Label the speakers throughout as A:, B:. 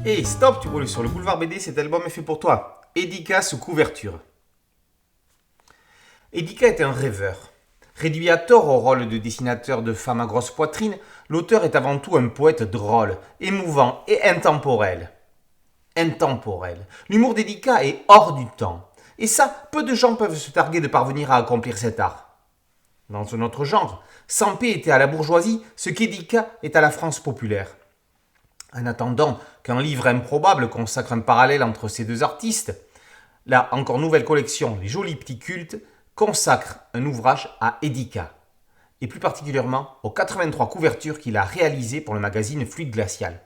A: Hey, stop, tu roules sur le boulevard BD, cet album est fait pour toi. Edika sous couverture. Edika est un rêveur. Réduit à tort au rôle de dessinateur de femmes à grosse poitrine, l'auteur est avant tout un poète drôle, émouvant et intemporel. Intemporel. L'humour d'Edika est hors du temps. Et ça, peu de gens peuvent se targuer de parvenir à accomplir cet art. Dans un autre genre, Sampé était à la bourgeoisie ce qu'Edika est à la France populaire. En attendant qu'un livre improbable consacre un parallèle entre ces deux artistes, la encore nouvelle collection Les Jolis Petits Cultes consacre un ouvrage à Edika, et plus particulièrement aux 83 couvertures qu'il a réalisées pour le magazine Fluide Glacial.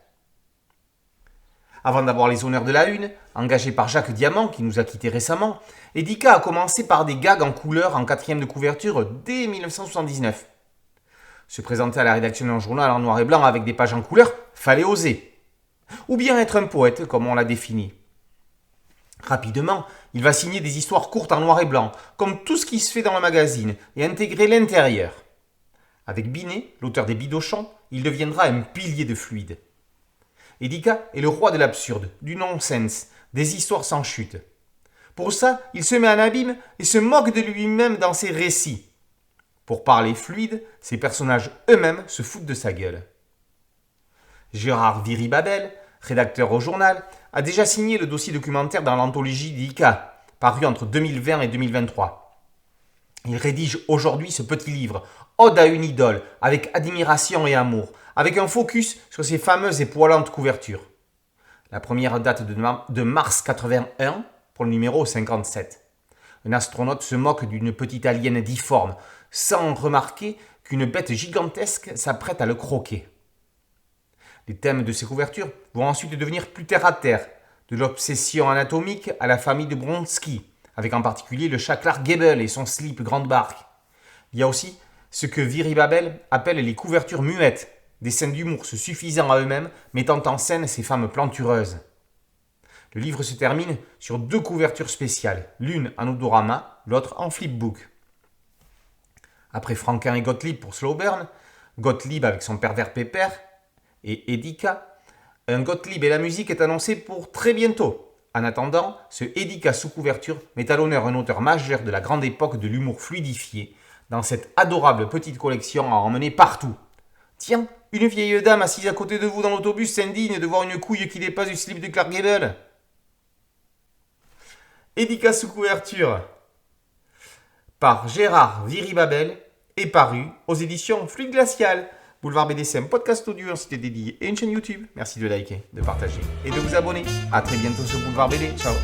A: Avant d'avoir les honneurs de la une, engagé par Jacques Diamant, qui nous a quittés récemment, Edika a commencé par des gags en couleur en quatrième de couverture dès 1979. Se présenter à la rédaction d'un journal en noir et blanc avec des pages en couleur, fallait oser. Ou bien être un poète, comme on l'a défini. Rapidement, il va signer des histoires courtes en noir et blanc, comme tout ce qui se fait dans le magazine, et intégrer l'intérieur. Avec Binet, l'auteur des Bidochons, il deviendra un pilier de fluide. Edika est le roi de l'absurde, du non-sens, des histoires sans chute. Pour ça, il se met en abîme et se moque de lui-même dans ses récits. Pour parler fluide, ses personnages eux-mêmes se foutent de sa gueule. Gérard Viry-Babel, rédacteur au journal, a déjà signé le dossier documentaire dans l'anthologie d'Edika, paru entre 2020 et 2023. Il rédige aujourd'hui ce petit livre, Ode à une idole, avec admiration et amour, avec un focus sur ses fameuses et poilantes couvertures. La première date de mars 81 pour le numéro 57. Un astronaute se moque d'une petite alien difforme, sans remarquer qu'une bête gigantesque s'apprête à le croquer. Les thèmes de ces couvertures vont ensuite devenir plus terre-à-terre, de l'obsession anatomique à la famille de Bronsky, avec en particulier le chat Clark Gable et son slip grande barque. Il y a aussi ce que Viry-Babel appelle les couvertures muettes, des scènes d'humour se suffisant à eux-mêmes, mettant en scène ces femmes plantureuses. Le livre se termine sur deux couvertures spéciales, l'une en odorama, l'autre en flipbook. Après Franquin et Gottlieb pour Slow Burn, Gottlieb avec son pervers pépère et Edika, un Gottlieb et la musique est annoncé pour très bientôt. En attendant, ce Edika sous couverture met à l'honneur un auteur majeur de la grande époque de l'humour fluidifié, dans cette adorable petite collection à emmener partout. Tiens, une vieille dame assise à côté de vous dans l'autobus s'indigne de voir une couille qui dépasse du slip de Clark Gable. Edika sous couverture par Gérard Viry-Babel est paru aux éditions Fluide Glacial. Boulevard BD, c'est un podcast audio, un site dédié et une chaîne YouTube. Merci de liker, de partager et de vous abonner. A très bientôt sur Boulevard BD. Ciao.